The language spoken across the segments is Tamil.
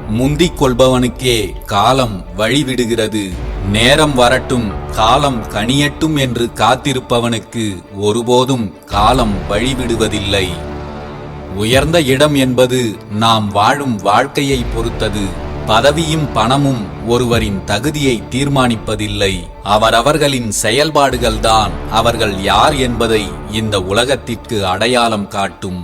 முந்திக் கொள்பவனுக்கே காலம் வழிவிடுகிறது. நேரம் வரட்டும், காலம் கனியட்டும் என்று காத்திருப்பவனுக்கு ஒருபோதும் காலம் வழிவிடுவதில்லை. உயர்ந்த இடம் என்பது நாம் வாழும் வாழ்க்கையை பொறுத்தது. பதவியும் பணமும் ஒருவரின் தகுதியை தீர்மானிப்பதில்லை. அவரவர்களின் செயல்பாடுகள்தான் அவர்கள் யார் என்பதை இந்த உலகத்திற்கு அடையாளம் காட்டும்.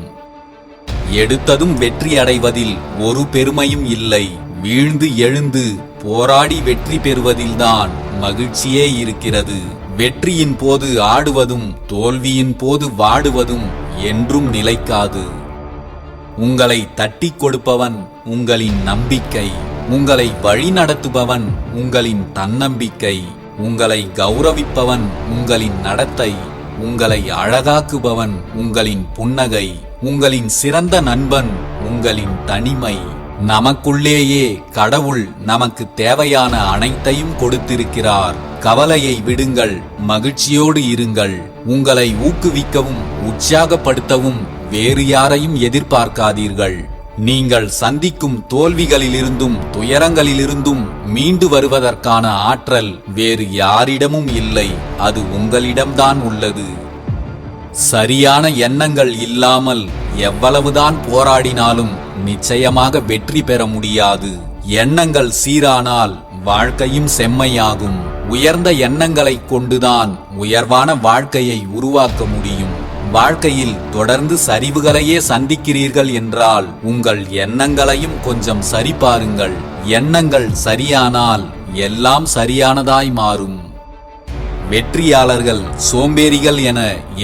எடுத்ததும் வெற்றி அடைவதில் ஒரு பெருமையும் இல்லை. வீழ்ந்து எழுந்து போராடி வெற்றி பெறுவதில்தான் மகிழ்ச்சியே இருக்கிறது. வெற்றியின் போது ஆடுவதும் தோல்வியின் போது வாடுவதும் என்றும் நிலைக்காது. உங்களை தட்டி கொடுப்பவன் உங்களின் நம்பிக்கை. உங்களை வழிநடத்துபவன் உங்களின் தன்னம்பிக்கை. உங்களை கௌரவிப்பவன் உங்களின் நடத்தை. உங்களை அழகாக்குபவன் உங்களின் புன்னகை. உங்களின் சிறந்த நண்பன் உங்களின் தனிமை. நமக்குள்ளேயே கடவுள் நமக்கு தேவையான அனைத்தையும் கொடுத்திருக்கிறார். கவலையை விடுங்கள், மகிழ்ச்சியோடு இருங்கள். உங்களை ஊக்குவிக்கவும் உற்சாகப்படுத்தவும் வேறு யாரையும் எதிர்பார்க்காதீர்கள். நீங்கள் சந்திக்கும் தோல்விகளிலிருந்தும் துயரங்களிலிருந்தும் மீண்டு வருவதற்கான ஆற்றல் வேறு யாரிடமும் இல்லை. அது உங்களிடம்தான் உள்ளது. சரியான எண்ணங்கள் இல்லாமல் எவ்வளவுதான் போராடினாலும் நிச்சயமாக வெற்றி பெற முடியாது. எண்ணங்கள் சீரானால் வாழ்க்கையும் செம்மையாகும். உயர்ந்த எண்ணங்களை கொண்டுதான் உயர்வான வாழ்க்கையை உருவாக்க முடியும். வாழ்க்கையில் தொடர்ந்து சரிவுகளையே சந்திக்கிறீர்கள் என்றால் உங்கள் எண்ணங்களையும் கொஞ்சம் சரிபாருங்கள். எண்ணங்கள் சரியானால் எல்லாம் சரியானதாய் மாறும். வெற்றியாளர்கள் சோம்பேறிகள் என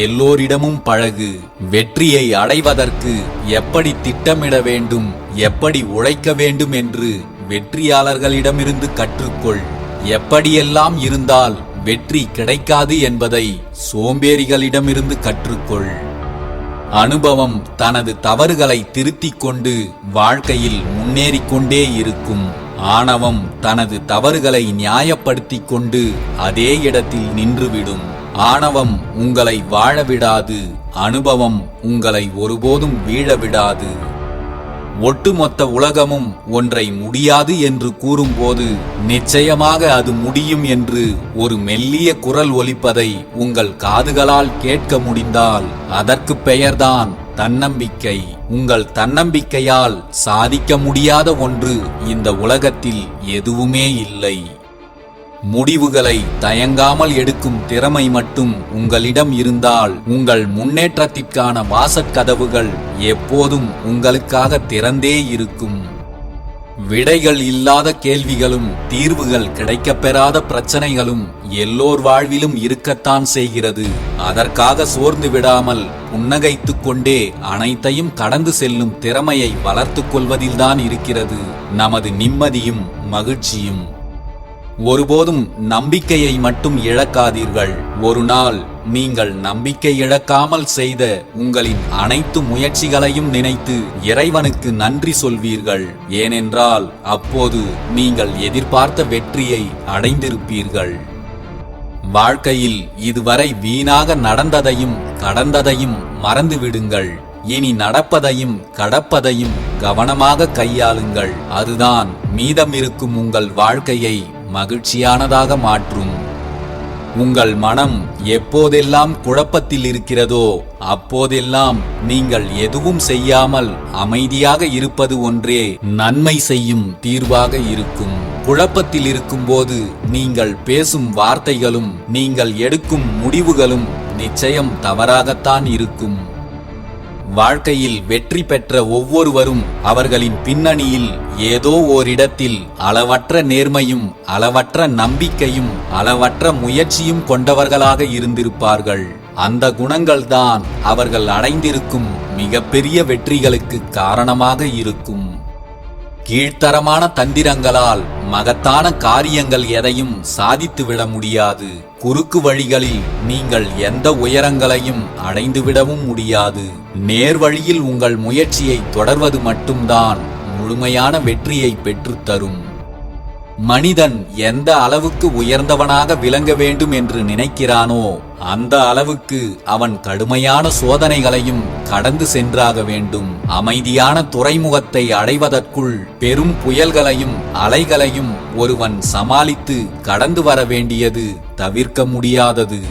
எல்லோரிடமும் பழகு. வெற்றியை அடைவதற்கு எப்படி திட்டமிட வேண்டும், எப்படி உழைக்க வேண்டும் என்று வெற்றியாளர்களிடமிருந்து கற்றுக்கொள். எப்படியெல்லாம் இருந்தால் வெற்றி கிடைக்காது என்பதை சோம்பேறிகளிடமிருந்து கற்றுக்கொள். அனுபவம் தனது தவறுகளை திருத்திக் கொண்டு வாழ்க்கையில் முன்னேறிக்கொண்டே இருக்கும். ஆணவம் தனது தவறுகளை நியாயப்படுத்திக் கொண்டு அதே இடத்தில் நின்றுவிடும். ஆணவம் உங்களை வாழவிடாது. அனுபவம் உங்களை ஒருபோதும் வீழவிடாது. ஒட்டுமொத்த உலகமும் ஒன்றை முடியாது என்று கூறும்போது நிச்சயமாக அது முடியும் என்று ஒரு மெல்லிய குரல் ஒலிப்பதை உங்கள் காதுகளால் கேட்க முடிந்தால் அதற்கு பெயர்தான் தன்னம்பிக்கை. உங்கள் தன்னம்பிக்கையால் சாதிக்க முடியாத ஒன்று இந்த உலகத்தில் எதுவுமே இல்லை. முடிவுகளை தயங்காமல் எடுக்கும் திறமை மட்டும் உங்களிடம் இருந்தால் உங்கள் முன்னேற்றத்திற்கான வாசற்கதவுகள் எப்போதும் உங்களுக்காக திறந்தே இருக்கும். விடைகள் இல்லாத கேள்விகளும் தீர்வுகள் கிடைக்கப்பெறாத பிரச்சனைகளும் எல்லோர் வாழ்விலும் இருக்கத்தான் செய்கிறது. அதற்காக சோர்ந்து விடாமல் புன்னகைத்துக் கொண்டே அனைத்தையும் கடந்து செல்லும் திறமையை வளர்த்துக் கொள்வதில்தான் இருக்கிறது நமது நிம்மதியும் மகிழ்ச்சியும். ஒருபோதும் நம்பிக்கையை மட்டும் இழக்காதீர்கள். ஒரு நாள் நீங்கள் நம்பிக்கை இழக்காமல் செய்த உங்களின் அனைத்து முயற்சிகளையும் நினைத்து இறைவனுக்கு நன்றி சொல்வீர்கள். ஏனென்றால் அப்போது நீங்கள் எதிர்பார்த்த வெற்றியை அடைந்திருப்பீர்கள். வாழ்க்கையில் இதுவரை வீணாக நடந்ததையும் கடந்ததையும் மறந்துவிடுங்கள். இனி நடப்பதையும் கடப்பதையும் கவனமாக கையாளுங்கள். அதுதான் மீதமிருக்கும் உங்கள் வாழ்க்கையை மகிழ்ச்சியானதாக மாற்றும். உங்கள் மனம் எப்போதெல்லாம் குழப்பத்தில் இருக்கிறதோ அப்போதெல்லாம் நீங்கள் எதுவும் செய்யாமல் அமைதியாக இருப்பது ஒன்றே நன்மை செய்யும் தீர்வாக இருக்கும். குழப்பத்தில் இருக்கும்போது நீங்கள் பேசும் வார்த்தைகளும் நீங்கள் எடுக்கும் முடிவுகளும் நிச்சயம் தவறாகத்தான் இருக்கும். வாழ்க்கையில் வெற்றி பெற்ற ஒவ்வொருவரும் அவர்களின் பின்னணியில் ஏதோ ஓரிடத்தில் அளவற்ற நேர்மையும் அளவற்ற நம்பிக்கையும் அளவற்ற முயற்சியும் கொண்டவர்களாக இருந்திருப்பார்கள். அந்த குணங்கள்தான் அவர்கள் அடைந்திருக்கும் மிகப்பெரிய வெற்றிகளுக்கு காரணமாக இருக்கும். கீழ்த்தரமான தந்திரங்களால் மகத்தான காரியங்கள் எதையும் சாதித்துவிட முடியாது. குறுக்கு வழிகளில் நீங்கள் எந்த உயரங்களையும் அடைந்துவிடவும் முடியாது. நேர் வழியில் உங்கள் முயற்சியை தொடர்வது மட்டும்தான் முழுமையான வெற்றியை பெற்றுத்தரும். மனிதன் எந்த அளவுக்கு உயர்ந்தவனாக விளங்க வேண்டும் என்று நினைக்கிறானோ அந்த அளவுக்கு அவன் கடுமையான சோதனைகளையும் கடந்து சென்றாக வேண்டும். அமைதியான துறைமுகத்தை அடைவதற்குள் பெரும் புயல்களையும் அலைகளையும் ஒருவன் சமாளித்து கடந்து வர வேண்டியது தவிர்க்க முடியாதது.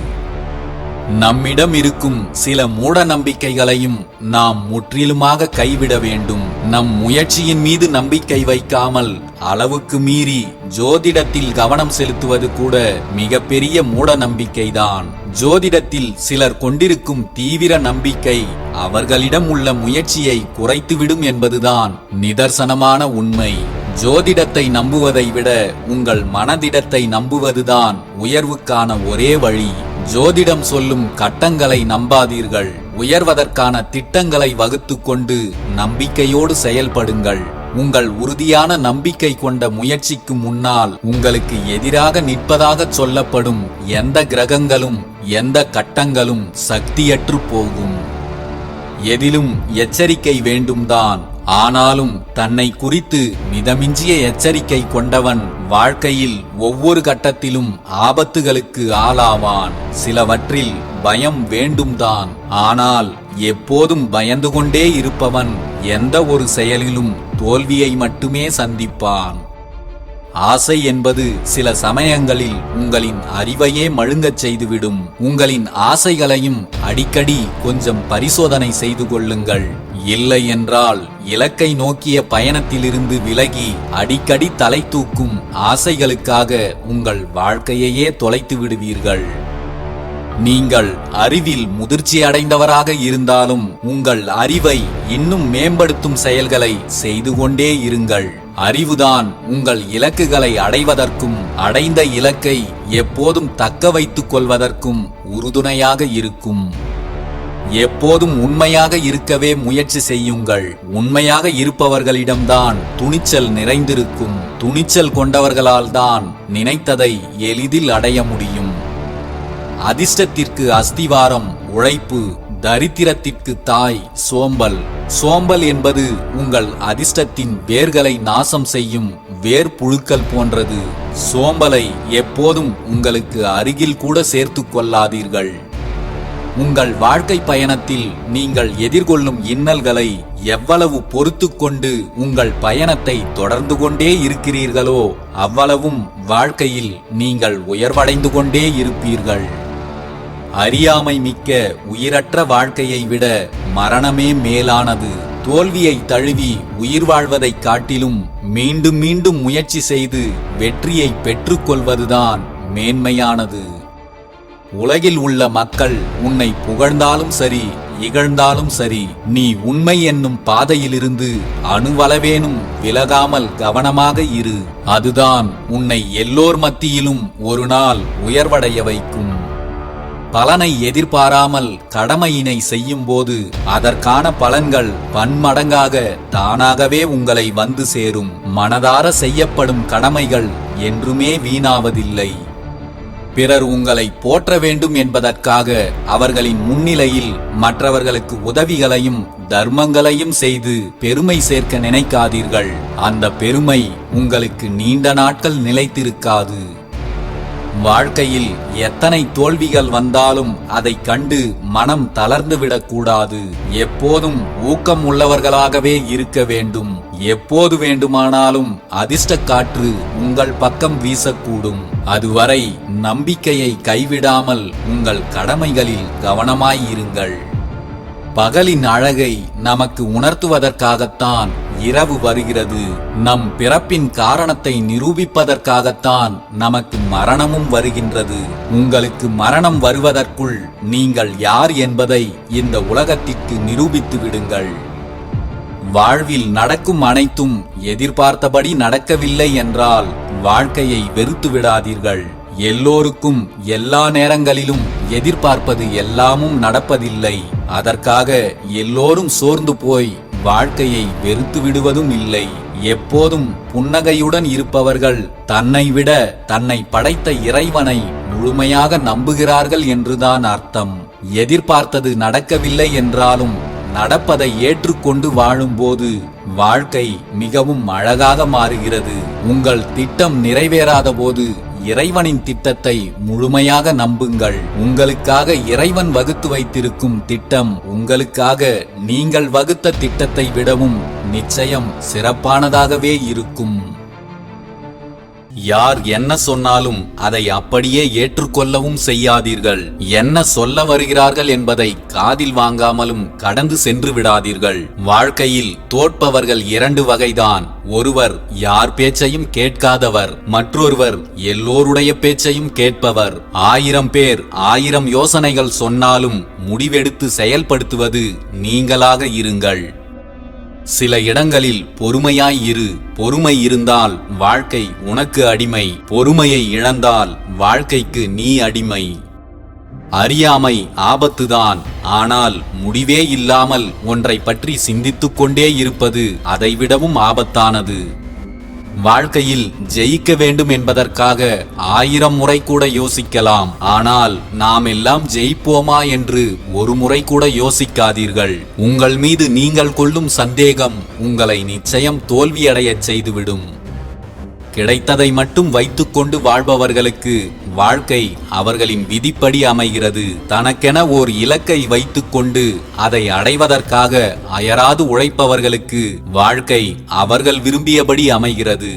நம்மிடம் இருக்கும் சில மூட நம்பிக்கைகளையும் நாம் முற்றிலுமாக கைவிட வேண்டும். நம் முயற்சியின் மீது நம்பிக்கை வைக்காமல் அளவுக்கு மீறி ஜோதிடத்தில் கவனம் செலுத்துவது கூட மிகப்பெரிய மூட நம்பிக்கைதான். ஜோதிடத்தில் சிலர் கொண்டிருக்கும் தீவிர நம்பிக்கை அவர்களிடம் உள்ள முயற்சியை குறைத்துவிடும் என்பதுதான் நிதர்சனமான உண்மை. ஜோதிடத்தை நம்புவதை விட உங்கள் மனதிடத்தை நம்புவதுதான் உயர்வுக்கான ஒரே வழி. ஜோதிடம் சொல்லும் கட்டங்களை நம்பாதீர்கள். உயர்வதற்கான திட்டங்களை வகுத்துக்கொண்டு நம்பிக்கையோடு செயல்படுங்கள். உங்கள் உறுதியான நம்பிக்கை கொண்ட முயற்சிக்கு முன்னால் உங்களுக்கு எதிராக நிற்பதாக சொல்லப்படும் எந்த கிரகங்களும் எந்த கட்டங்களும் சக்தியற்று போகும். எதிலும் எச்சரிக்கை வேண்டும்தான். ஆனாலும் தன்னை குறித்து மிதமிஞ்சிய எச்சரிக்கை கொண்டவன் வாழ்க்கையில் ஒவ்வொரு கட்டத்திலும் ஆபத்துகளுக்கு ஆளாவான். சிலவற்றில் பயம் வேண்டும்தான். ஆனால் எப்போதும் பயந்து கொண்டே இருப்பவன் எந்த ஒரு செயலிலும் தோல்வியை மட்டுமே சந்திப்பான். ஆசை என்பது சில சமயங்களில் உங்களின் அறிவையே மழுங்கச் செய்துவிடும். உங்களின் ஆசைகளையும் அடிக்கடி கொஞ்சம் பரிசோதனை செய்து கொள்ளுங்கள். இல்லை என்றால் இலக்கை நோக்கிய பயணத்திலிருந்து விலகி அடிக்கடி தலை தூக்கும் ஆசைகளுக்காக உங்கள் வாழ்க்கையையே தொலைத்து விடுவீர்கள். நீங்கள் அறிவில் முதிர்ச்சி அடைந்தவராக இருந்தாலும் உங்கள் அறிவை இன்னும் மேம்படுத்தும் செயல்களை செய்து கொண்டே இருங்கள். அறிவுதான் உங்கள் இலக்குகளை அடைவதற்கும் அடைந்த இலக்கை எப்போதும் தக்க வைத்துக் கொள்வதற்கும் உறுதுணையாக இருக்கும். எப்போதும் உண்மையாக இருக்கவே முயற்சி செய்யுங்கள். உண்மையாக இருப்பவர்களிடம்தான் துணிச்சல் நிறைந்திருக்கும். துணிச்சல் கொண்டவர்களால் தான் நினைத்ததை எளிதில் அடைய முடியும். அதிர்ஷ்டத்திற்கு அஸ்திவாரம் உழைப்பு, தரித்திரத்திற்கு தாய் சோம்பல். சோம்பல் என்பது உங்கள் அதிர்ஷ்டத்தின் வேர்களை நாசம் செய்யும் வேர்ப்புழுக்கள் போன்றது. சோம்பலை எப்போதும் உங்களுக்கு அருகில் கூட சேர்த்து கொள்ளாதீர்கள். உங்கள் வாழ்க்கை பயணத்தில் நீங்கள் எதிர்கொள்ளும் இன்னல்களை எவ்வளவு பொறுத்து கொண்டு உங்கள் பயணத்தை தொடர்ந்து கொண்டே இருக்கிறீர்களோ அவ்வளவும் வாழ்க்கையில் நீங்கள் உயர்வடைந்து கொண்டே இருப்பீர்கள். அறியாமை மிக்க உயிரற்ற வாழ்க்கையை விட மரணமே மேலானது. தோல்வியை தழுவி உயிர் வாழ்வதைக் காட்டிலும் மீண்டும் மீண்டும் முயற்சி செய்து வெற்றியை பெற்றுக்கொள்வதுதான் மேன்மையானது. உலகில் உள்ள மக்கள் உன்னை புகழ்ந்தாலும் சரி இகழ்ந்தாலும் சரி, நீ உண்மை என்னும் பாதையிலிருந்து அணுவளவேனும் விலகாமல் கவனமாக இரு. அதுதான் உன்னை எல்லோர் மத்தியிலும் ஒரு நாள் உயர்வடைய வைக்கும். பலனை எதிர்பாராமல் கடமையினை செய்யும் போது அதற்கான பலன்கள் பன்மடங்காக தானாகவே உங்களை வந்து சேரும். மனதார செய்யப்படும் கடமைகள் என்றுமே வீணாவதில்லை. பிறர் உங்களை போற்ற வேண்டும் என்பதற்காக அவர்களின் முன்னிலையில் மற்றவர்களுக்கு உதவிகளையும் தர்மங்களையும் செய்து பெருமை சேர்க்க நினைக்காதீர்கள். அந்த பெருமை உங்களுக்கு நீண்ட நாட்கள் நிலைத்திருக்காது. வாழ்க்கையில் எத்தனை தோல்விகள் வந்தாலும் அதை கண்டு மனம் தளர்ந்துவிடக்கூடாது. எப்போதும் ஊக்கம் உள்ளவர்களாகவே இருக்க வேண்டும். எப்போது வேண்டுமானாலும் அதிர்ஷ்ட காற்று உங்கள் பக்கம் வீசக்கூடும். அதுவரை நம்பிக்கையை கைவிடாமல் உங்கள் கடமைகளில் கவனமாயிருங்கள். பகலின் அழகை நமக்கு உணர்த்துவதற்காகத்தான் இரவு வருகிறது. நம் பிறப்பின் காரணத்தை நிரூபிப்பதற்காகத்தான் நமக்கு மரணமும் வருகின்றது. உங்களுக்கு மரணம் வருவதற்குள் நீங்கள் யார் என்பதை இந்த உலகத்திற்கு நிரூபித்து விடுங்கள். வாழ்வில் நடக்கும் அனைத்தும் எதிர்பார்த்தபடி நடக்கவில்லை என்றால் வாழ்க்கையை வெறுத்து விடாதீர்கள். எல்லோருக்கும் எல்லா நேரங்களிலும் எதிர்பார்ப்பது எல்லாமும் நடப்பதில்லை. அதற்காக எல்லோரும் சோர்ந்து போய் வாழ்க்கையை வெறுத்து விடுவதும் இல்லை. எப்போதும் புன்னகையுடன் இருப்பவர்கள் தன்னை விட தன்னை படைத்த இறைவனை முழுமையாக நம்புகிறார்கள் என்றுதான் அர்த்தம். எதிர்பார்த்தது நடக்கவில்லை என்றாலும் நடப்பதை ஏற்றுக்கொண்டு வாழும்போது வாழ்க்கை மிகவும் அழகாக மாறுகிறது. உங்கள் திட்டம் நிறைவேறாத போது இறைவனின் திட்டத்தை முழுமையாக நம்புங்கள். உங்களுக்காக இறைவன் வகுத்து வைத்திருக்கும் திட்டம் உங்களுக்காக நீங்கள் வகுத்த திட்டத்தை விடவும் நிச்சயம் சிறப்பானதாகவே இருக்கும். யார் என்ன சொன்னாலும் அதை அப்படியே ஏற்றுக்கொள்ளவும் செய்யாதீர்கள். என்ன சொல்ல வருகிறார்கள் என்பதை காதில் வாங்காமலும் கடந்து சென்று விடாதீர்கள். வாழ்க்கையில் தோற்பவர்கள் 2 வகைதான். ஒருவர் யார் பேச்சையும் கேட்காதவர், மற்றொருவர் எல்லோருடைய பேச்சையும் கேட்பவர். 1000 பேர் 1000 யோசனைகள் சொன்னாலும் முடிவெடுத்து செயல்படுத்துவது நீங்களாக இருங்கள். சில இடங்களில் பொறுமையாய் இரு. பொறுமை இருந்தால் வாழ்க்கை உனக்கு அடிமை. பொறுமையை இழந்தால் வாழ்க்கைக்கு நீ அடிமை. அறியாமை ஆபத்துதான், ஆனால் முடிவே இல்லாமல் ஒன்றை பற்றி சிந்தித்துக் கொண்டே இருப்பது அதைவிடவும் ஆபத்தானது. வாழ்க்கையில் ஜெயிக்க வேண்டும் என்பதற்காக 1000 முறை கூட யோசிக்கலாம். ஆனால் நாம் எல்லாம் ஜெயிப்போமா என்று ஒரு முறை கூட யோசிக்காதீர்கள். உங்கள் மீது நீங்கள் கொள்ளும் சந்தேகம் உங்களை நிச்சயம் தோல்வியடையச் செய்துவிடும். கிடைத்ததை மட்டும் வைத்துக்கொண்டு வாழ்பவர்களுக்கு வாழ்க்கை அவர்களின் விதிப்படி அமைகிறது. தனக்கென ஓர் இலக்கை வைத்துக்கொண்டு அதை அடைவதற்காக அயராது உழைப்பவர்களுக்கு வாழ்க்கை அவர்கள் விரும்பியபடி அமைகிறது.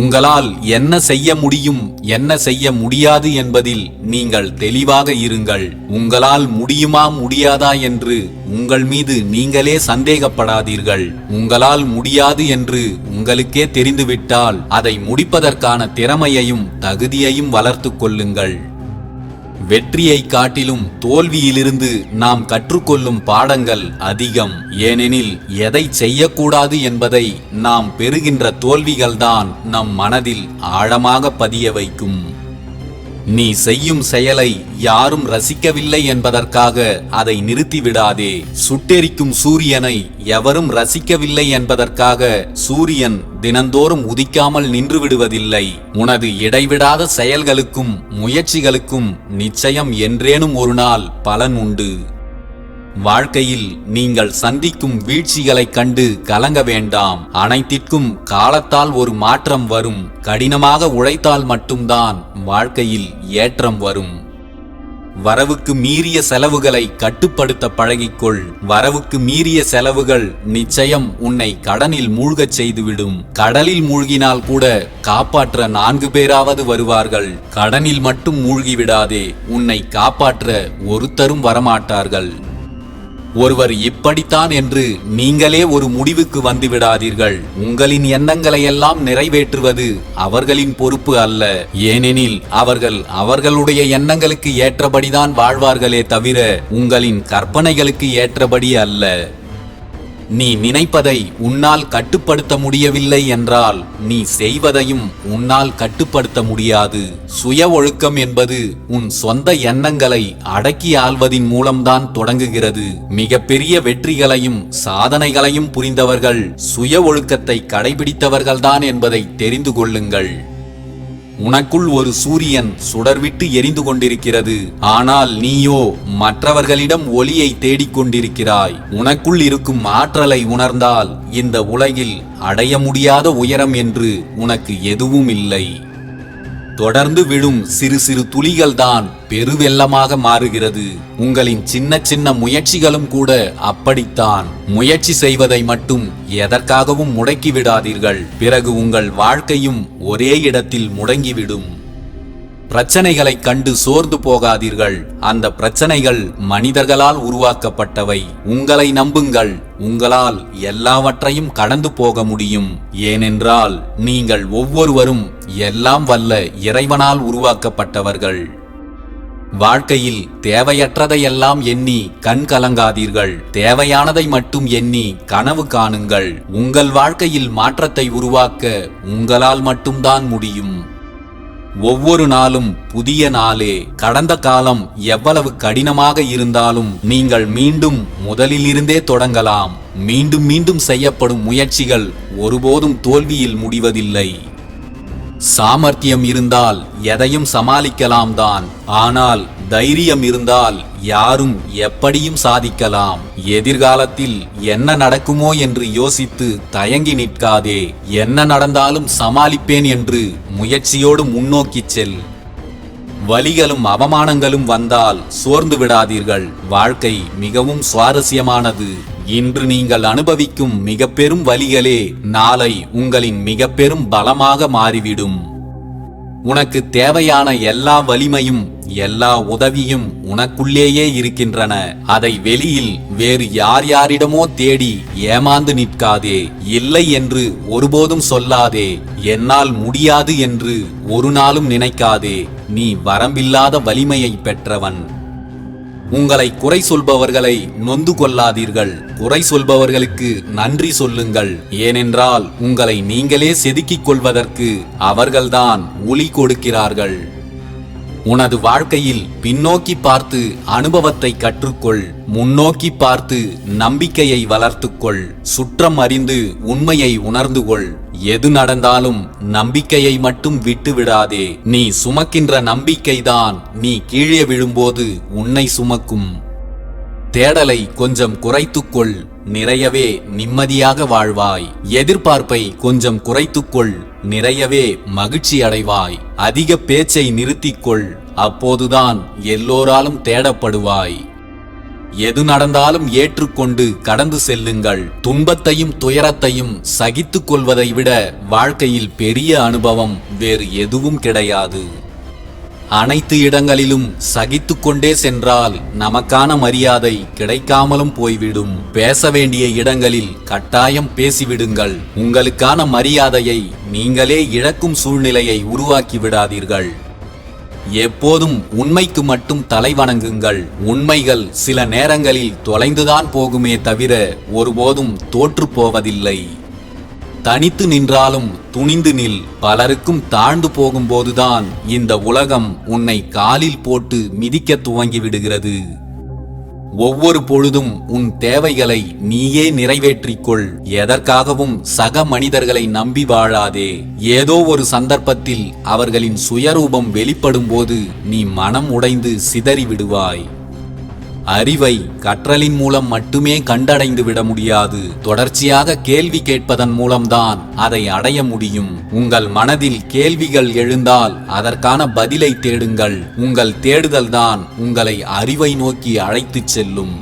உங்களால் என்ன செய்ய முடியும், என்ன செய்ய முடியாது என்பதில் நீங்கள் தெளிவாக இருங்கள். உங்களால் முடியுமா முடியாதா என்று உங்கள் மீது நீங்களே சந்தேகப்படாதீர்கள். உங்களால் முடியாது என்று உங்களுக்கே தெரிந்துவிட்டால் அதை முடிப்பதற்கான திறமையையும் தகுதியையும் வளர்த்து கொள்ளுங்கள். வெற்றியை காட்டிலும் தோல்வியிலிருந்து நாம் கற்றுக்கொள்ளும் பாடங்கள் அதிகம். ஏனெனில் எதை செய்யக்கூடாது என்பதை நாம் பெறுகின்ற தோல்விகள்தான் நம் மனதில் ஆழமாக பதிய வைக்கும். நீ செய்யும் செயலை யாரும் ரசிக்கவில்லை என்பதற்காக அதை நிறுத்திவிடாதே. சுட்டெரிக்கும் சூரியனை எவரும் ரசிக்கவில்லை என்பதற்காக சூரியன் தினந்தோறும் உதிக்காமல் நின்று விடுவதில்லை. உனது இடைவிடாத செயல்களுக்கும் முயற்சிகளுக்கும் நிச்சயம் என்றேனும் ஒரு நாள் பலன் உண்டு. வாழ்க்கையில் நீங்கள் சந்திக்கும் வீழ்ச்சிகளைக் கண்டு கலங்க வேண்டாம். அனைத்திற்கும் காலத்தால் ஒரு மாற்றம் வரும். கடினமாக உழைத்தால் மட்டும்தான் வாழ்க்கையில் ஏற்றம் வரும். வரவுக்கு மீறிய செலவுகளை கட்டுப்படுத்த பழகிக்கொள். வரவுக்கு மீறிய செலவுகள் நிச்சயம் உன்னை கடனில் மூழ்கச் செய்துவிடும். கடலில் மூழ்கினால் கூட காப்பாற்ற 4 பேராவது வருவார்கள். கடனில் மட்டும் மூழ்கிவிடாதே. உன்னை காப்பாற்ற ஒருத்தரும் வரமாட்டார்கள். ஒருவர் இப்படித்தான் என்று நீங்களே ஒரு முடிவுக்கு வந்து விடாதீர்கள். உங்களின் எண்ணங்களை எல்லாம் நிறைவேற்றுவது அவர்களின் பொறுப்பு அல்ல. ஏனெனில் அவர்கள் அவர்களுடைய எண்ணங்களுக்கு ஏற்றபடிதான் வாழ்வார்களே தவிர உங்களின் கற்பனைகளுக்கு ஏற்றபடி அல்ல. நீ நினைப்பதை உன்னால் கட்டுப்படுத்த முடியவில்லை என்றால் நீ செய்வதையும் உன்னால் கட்டுப்படுத்த முடியாது. சுய ஒழுக்கம் என்பது உன் சொந்த எண்ணங்களை அடக்கி ஆள்வதின் மூலம்தான் தொடங்குகிறது. மிகப்பெரிய வெற்றிகளையும் சாதனைகளையும் புரிந்தவர்கள் சுய ஒழுக்கத்தை கடைபிடித்தவர்கள்தான் என்பதை தெரிந்து கொள்ளுங்கள். உனக்குள் ஒரு சூரியன் சுடர்விட்டு எரிந்து கொண்டிருக்கிறது. ஆனால் நீயோ மற்றவர்களிடம் ஒளியை தேடிக்கொண்டிருக்கிறாய். உனக்குள் இருக்கும் ஆற்றலை உணர்ந்தால் இந்த உலகில் அடைய முடியாத உயரம் என்று உனக்கு எதுவும் இல்லை. தொடர்ந்து விழும் சிறு சிறு துளிகள்தான் பெருவெள்ளமாக மாறுகிறது. உங்களின் சின்ன சின்ன முயற்சிகளும் கூட அப்படித்தான். முயற்சி செய்வதை மட்டும் எதற்காகவும் முடக்கி விடாதீர்கள். பிறகு உங்கள் வாழ்க்கையும் ஒரே இடத்தில் முடங்கிவிடும். பிரச்சனைகளை கண்டு சோர்ந்து போகாதீர்கள். அந்த பிரச்சனைகள் மனிதர்களால் உருவாக்கப்பட்டவை. உங்களை நம்புங்கள். உங்களால் எல்லாவற்றையும் கடந்து போக முடியும். ஏனென்றால் நீங்கள் ஒவ்வொருவரும் எல்லாம் வல்ல இறைவனால் உருவாக்கப்பட்டவர்கள். வாழ்க்கையில் தேவையற்றதையெல்லாம் எண்ணி கண் கலங்காதீர்கள். தேவையானதை மட்டும் எண்ணி கனவு காணுங்கள். உங்கள் வாழ்க்கையில் மாற்றத்தை உருவாக்க உங்களால் மட்டும்தான் முடியும். ஒவ்வொரு நாளும் புதிய நாளே. கடந்த காலம் எவ்வளவு கடினமாக இருந்தாலும் நீங்கள் மீண்டும் முதலிலிருந்தே தொடங்கலாம். மீண்டும் மீண்டும் செய்யப்படும் முயற்சிகள் ஒருபோதும் தோல்வியில் முடிவதில்லை. சாமர்த்தியம் இருந்தால் எதையும் சமாளிக்கலாம் தான், ஆனால் தைரியம் இருந்தால் யாரும் எப்படியும் சாதிக்கலாம். எதிர்காலத்தில் என்ன நடக்குமோ என்று யோசித்து தயங்கி நிற்காதே. என்ன நடந்தாலும் சமாளிப்பேன் என்று முயற்சியோடு முன்னோக்கிச் செல். வலிகளும் அவமானங்களும் வந்தால் சோர்ந்து விடாதீர்கள். வாழ்க்கை மிகவும் சுவாரஸ்யமானது. இன்று நீங்கள் அனுபவிக்கும் மிக பெரும் வலிகளே நாளை உங்களின் மிக பெரும் பலமாக மாறிவிடும். உனக்கு தேவையான எல்லா வலிமையும் எல்லா உதவியும் உனக்குள்ளேயே இருக்கின்றன. அதை வெளியில் வேறு யாரிடமோ தேடி ஏமாந்து நிற்காதே. இல்லை என்று ஒருபோதும் சொல்லாதே. என்னால் முடியாது என்று ஒரு நாளும் நினைக்காதே. நீ வரம்பில்லாத வலிமையை பெற்றவன். உங்களை குறை சொல்பவர்களை நொந்து கொள்ளாதீர்கள். குறை சொல்பவர்களுக்கு நன்றி சொல்லுங்கள். ஏனென்றால் உங்களை நீங்களே செதுக்கிக் கொள்வதற்கு அவர்கள்தான் ஒளி கொடுக்கிறார்கள். உனது வாழ்க்கையில் பின்னோக்கி பார்த்து அனுபவத்தை கற்றுக்கொள். முன்னோக்கி பார்த்து நம்பிக்கையை வளர்த்துக்கொள். சுற்றம் அறிந்து உண்மையை உணர்ந்து கொள். எது நடந்தாலும் நம்பிக்கையை மட்டும் விட்டு விடாதே. நீ சுமக்கின்ற நம்பிக்கைதான் நீ கீழே விழும்போது உன்னை சுமக்கும். தேடலை கொஞ்சம் குறைத்துக்கொள். நிறையவே நிம்மதியாக வாழ்வாய். எதிர்பார்ப்பை கொஞ்சம் குறைத்துக்கொள். நிறையவே மகிழ்ச்சி அடைவாய். அதிக பேச்சை நிறுத்திக்கொள். அப்போதுதான் எல்லோராலும் தேடப்படுவாய். எது நடந்தாலும் ஏற்றுக்கொண்டு கடந்து செல்லுங்கள். துன்பத்தையும் துயரத்தையும் சகித்துக் கொள்வதை விட வாழ்க்கையில் பெரிய அனுபவம் வேறு எதுவும் கிடையாது. அனைத்து இடங்களிலும் சகித்துக்கொண்டே சென்றால் நமக்கான மரியாதை கிடைக்காமலும் போய்விடும். பேச வேண்டிய இடங்களில் கட்டாயம் பேசிவிடுங்கள். உங்களுக்கான மரியாதையை நீங்களே இழக்கும் சூழ்நிலையை உருவாக்கி விடாதீர்கள். எப்போதும் உண்மைக்கு மட்டும் தலை வணங்குங்கள். உண்மைகள் சில நேரங்களில் தொலைந்துதான் போகுமே தவிர ஒருபோதும் தோற்று போவதில்லை. தனித்து நின்றாலும் துணிந்து நில். பலருக்கும் தாழ்ந்து போகும்போதுதான் இந்த உலகம் உன்னை காலில் போட்டு மிதிக்க துவங்கி விடுகிறது. ஒவ்வொரு பொழுதும் உன் தேவைகளை நீயே நிறைவேற்றிக்கொள். எதற்காகவும் சக மனிதர்களை நம்பி வாழாதே. ஏதோ ஒரு சந்தர்ப்பத்தில் அவர்களின் சுயரூபம் வெளிப்படும் போது நீ மனம் உடைந்து சிதறி விடுவாய். அறிவை கற்றலின் மூலம் மட்டுமே கண்டடைந்து விட முடியாது. தொடர்ச்சியாக கேள்வி கேட்பதன் மூலம்தான் அதை அடைய முடியும். உங்கள் மனதில் கேள்விகள் எழுந்தால் அதற்கான பதிலை தேடுங்கள். உங்கள் தேடுதல்தான் உங்களை அறிவை நோக்கி அழைத்துச் செல்லும்.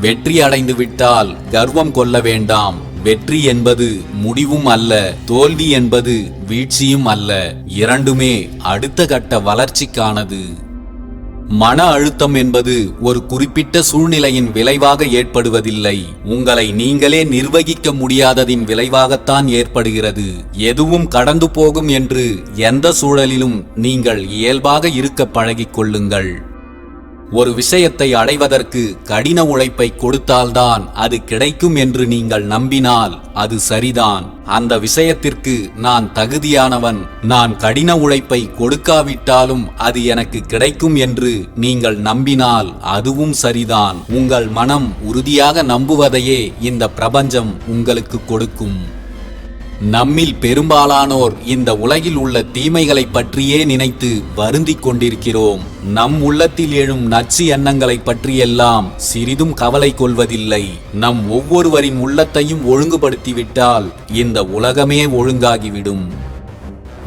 வெற்றி அடைந்து விட்டால் கர்வம் கொள்ள வேண்டாம். வெற்றி என்பது முடிவும் அல்ல, தோல்வி என்பது வீழ்ச்சியும் அல்ல. இரண்டுமே அடுத்த கட்ட வளர்ச்சிக்கானது. மன அழுத்தம் என்பது ஒரு குறிப்பிட்ட சூழ்நிலையின் விளைவாக ஏற்படுவதில்லை. உங்களை நீங்களே நிர்வகிக்க முடியாததின் விளைவாகத்தான் ஏற்படுகிறது. எதுவும் கடந்து போகும் என்று எந்த சூழலிலும் நீங்கள் இயல்பாக இருக்க பழகிக் கொள்ளுங்கள். ஒரு விஷயத்தை அடைவதற்கு கடின உழைப்பை கொடுத்தால்தான் அது கிடைக்கும் என்று நீங்கள் நம்பினால் அது சரிதான். அந்த விஷயத்திற்கு நான் தகுதியானவன், நான் கடின உழைப்பை கொடுக்காவிட்டாலும் அது எனக்கு கிடைக்கும் என்று நீங்கள் நம்பினால் அதுவும் சரிதான். உங்கள் மனம் உறுதியாக நம்புவதையே இந்த பிரபஞ்சம் உங்களுக்கு கொடுக்கும். நம்மில் பெரும்பாலானோர் இந்த உலகில் உள்ள தீமைகளை பற்றியே நினைத்து வருந்திக் கொண்டிருக்கிறோம். நம் உள்ளத்தில் எழும் நச்சு எண்ணங்களை பற்றியெல்லாம் சிறிதும் கவலை கொள்வதில்லை. நம் ஒவ்வொருவரின் உள்ளத்தையும் ஒழுங்குபடுத்திவிட்டால் இந்த உலகமே ஒழுங்காகிவிடும்.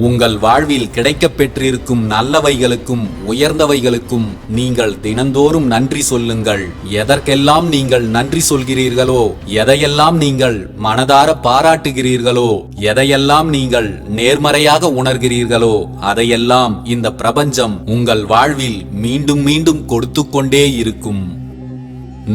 உங்கள் வாழ்வில் கிடைக்கப் பெற்றிருக்கும் நல்லவைகளுக்கும் உயர்ந்தவைகளுக்கும் நீங்கள் தினந்தோறும் நன்றி சொல்லுங்கள். எதற்கெல்லாம் நீங்கள் நன்றி சொல்கிறீர்களோ, எதையெல்லாம் நீங்கள் மனதார பாராட்டுகிறீர்களோ, எதையெல்லாம் நீங்கள் நேர்மறையாக உணர்கிறீர்களோ அதையெல்லாம் இந்த பிரபஞ்சம் உங்கள் வாழ்வில் மீண்டும் மீண்டும் கொடுத்து கொண்டே இருக்கும்.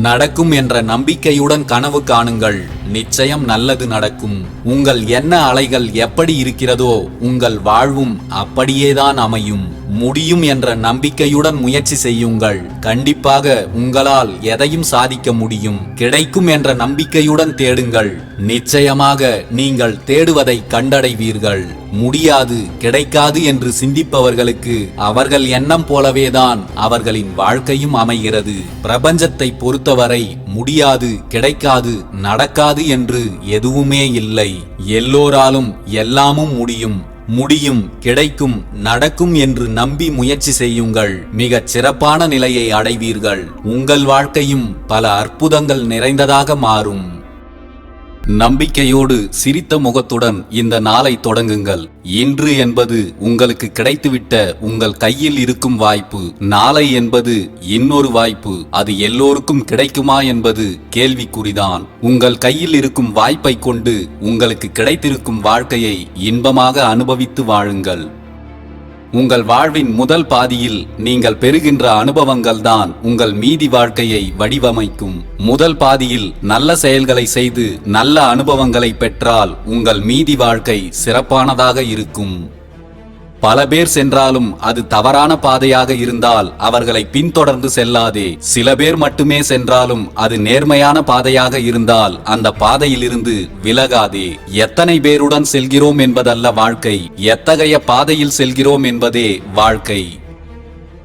நடக்கும் என்ற நம்பிக்கையுடன் கனவு காணுங்கள். நிச்சயம் நல்லது நடக்கும். உங்கள் எண்ண அலைகள் எப்படி இருக்கிறதோ உங்கள் வாழ்வும் அப்படியேதான் அமையும். முடியும் என்ற நம்பிக்கையுடன் முயற்சி செய்யுங்கள். கண்டிப்பாக உங்களால் எதையும் சாதிக்க முடியும். கிடைக்கும் என்ற நம்பிக்கையுடன் தேடுங்கள். நிச்சயமாக நீங்கள் தேடுவதை கண்டடைவீர்கள். முடியாது, கிடைக்காது என்று சிந்திப்பவர்களுக்கு அவர்கள் எண்ணம் போலவேதான் அவர்களின் வாழ்க்கையும் அமைகிறது. பிரபஞ்சத்தை பொறுத்தவரை முடியாது, கிடைக்காது, நடக்காது என்று எதுவுமே இல்லை. எல்லோராலும் எல்லாமும் முடியும். முடியும், கிடைக்கும், நடக்கும் என்று நம்பி முயற்சி செய்யுங்கள். மிகச் சிறப்பான நிலையை அடைவீர்கள். உங்கள் வாழ்க்கையும் பல அற்புதங்கள் நிறைந்ததாக மாறும். நம்பிக்கையோடு சிரித்த முகத்துடன் இந்த நாளை தொடங்குங்கள். இன்று என்பது உங்களுக்கு கிடைத்துவிட்ட உங்கள் கையில் இருக்கும் வாய்ப்பு. நாளை என்பது இன்னொரு வாய்ப்பு. அது எல்லோருக்கும் கிடைக்குமா என்பது கேள்விக்குறிதான். உங்கள் கையில் இருக்கும் வாய்ப்பை கொண்டு உங்களுக்கு கிடைத்திருக்கும் வாழ்க்கையை இன்பமாக அனுபவித்து வாழுங்கள். உங்கள் வாழ்வின் முதல் பாதியில் நீங்கள் பெறுகின்ற அனுபவங்கள் தான் உங்கள் மீதி வாழ்க்கையை வடிவமைக்கும். முதல் பாதியில் நல்ல செயல்களை செய்து நல்ல அனுபவங்களை பெற்றால் உங்கள் மீதி வாழ்க்கை சிறப்பானதாக இருக்கும். பல பேர் சென்றாலும் அது தவறான பாதையாக இருந்தால் அவர்களை பின்தொடர்ந்து செல்லாதே. சில பேர் மட்டுமே சென்றாலும் அது நேர்மையான பாதையாக இருந்தால் அந்த பாதையிலிருந்து விலகாதே. எத்தனை பேருடன் செல்கிறோம் என்பதல்ல வாழ்க்கை, எத்தகைய பாதையில் செல்கிறோம் என்பதே வாழ்க்கை.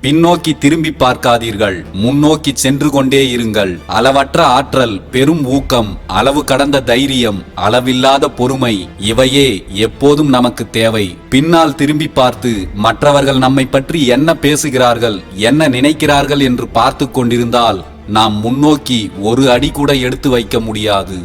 பின்னோக்கி திரும்பி பார்க்காதீர்கள், முன்னோக்கி சென்று கொண்டே இருங்கள். அளவற்ற ஆற்றல், பெரும் ஊக்கம், அளவு கடந்த தைரியம், அளவில்லாத பொறுமை, இவையே எப்போதும் நமக்கு தேவை. பின்னால் திரும்பி பார்த்து மற்றவர்கள் நம்மை பற்றி என்ன பேசுகிறார்கள், என்ன நினைக்கிறார்கள் என்று பார்த்து கொண்டிருந்தால் நாம் முன்னோக்கி ஒரு அடி கூட எடுத்து வைக்க முடியாது.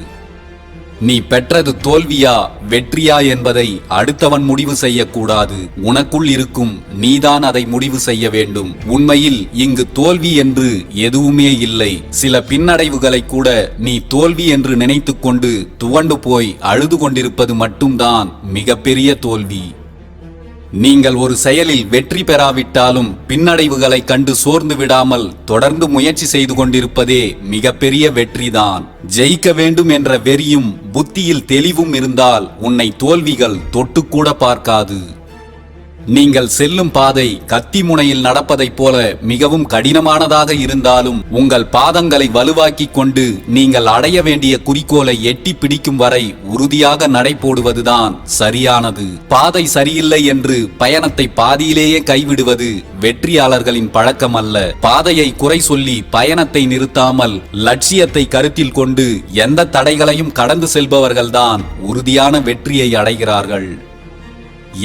நீ பெற்றது தோல்வியா வெற்றியா என்பதை அடுத்தவன் முடிவு செய்யக்கூடாது. உனக்குள் இருக்கும் நீதான் அதை முடிவு செய்ய வேண்டும். உண்மையில் இங்கு தோல்வி என்று எதுவுமே இல்லை. சில பின்னடைவுகளை கூட நீ தோல்வி என்று நினைத்து கொண்டு துவண்டு போய் அழுது கொண்டிருப்பது மட்டும்தான் மிகப்பெரிய தோல்வி. நீங்கள் ஒரு செயலில் வெற்றி பெறாவிட்டாலும் பின்னடைவுகளை கண்டு சோர்ந்து விடாமல் தொடர்ந்து முயற்சி செய்து கொண்டிருப்பதே மிகப்பெரிய வெற்றிதான். ஜெயிக்க வேண்டும் என்ற வெறியும் புத்தியில் தெளிவும் இருந்தால் உன்னை தோல்விகள் தொட்டுக்கூட பார்க்காது. நீங்கள் செல்லும் பாதை கத்தி முனையில் நடப்பதைப் போல மிகவும் கடினமானதாக இருந்தாலும் உங்கள் பாதங்களை வலுவாக்கிக் கொண்டு நீங்கள் அடைய வேண்டிய குறிக்கோளை எட்டி பிடிக்கும் வரை உறுதியாக நடைபோடுவதுதான் சரியானது. பாதை சரியில்லை என்று பயணத்தை பாதியிலேயே கைவிடுவது வெற்றியாளர்களின் பழக்கம் அல்ல. பாதையை குறை சொல்லி பயணத்தை நிறுத்தாமல் லட்சியத்தை கருத்தில் கொண்டு எந்த தடைகளையும் கடந்து செல்பவர்கள்தான் உறுதியான வெற்றியை அடைகிறார்கள்.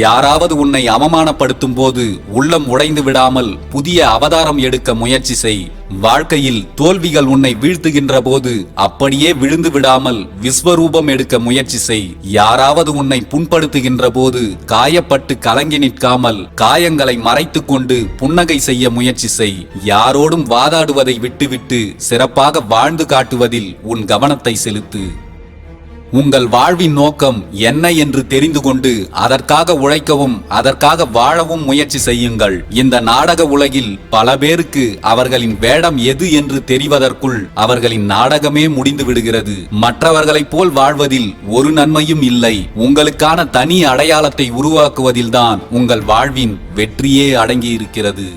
யாராவது உன்னை அவமானப்படுத்தும் போது உள்ளம் உடைந்து விடாமல் புதிய அவதாரம் எடுக்க முயற்சி செய். வாழ்க்கையில் தோல்விகள் உன்னை வீழ்த்துகின்ற போது அப்படியே விழுந்து விடாமல் விஸ்வரூபம் எடுக்க முயற்சி செய். யாராவது உன்னை புண்படுத்துகின்ற போது காயப்பட்டு கலங்கி நிற்காமல் காயங்களை மறைத்து கொண்டு புன்னகை செய்ய முயற்சி செய். யாரோடும் வாதாடுவதை விட்டுவிட்டு சிறப்பாக வாழ்ந்து காட்டுவதில் உன் கவனத்தை செலுத்து. உங்கள் வாழ்வின் நோக்கம் என்ன என்று தெரிந்து கொண்டு அதற்காக உழைக்கவும் அதற்காக வாழவும் முயற்சி செய்யுங்கள். இந்த நாடக உலகில் பல பேருக்கு அவர்களின் வேடம் எது என்று தெரிவதற்குள் அவர்களின் நாடகமே முடிந்து விடுகிறது. மற்றவர்களைப் போல் வாழ்வதில் ஒரு நன்மையும் இல்லை. உங்களுக்கான தனி அடையாளத்தை உருவாக்குவதில்தான் உங்கள் வாழ்வின் வெற்றியே அடங்கியிருக்கிறது.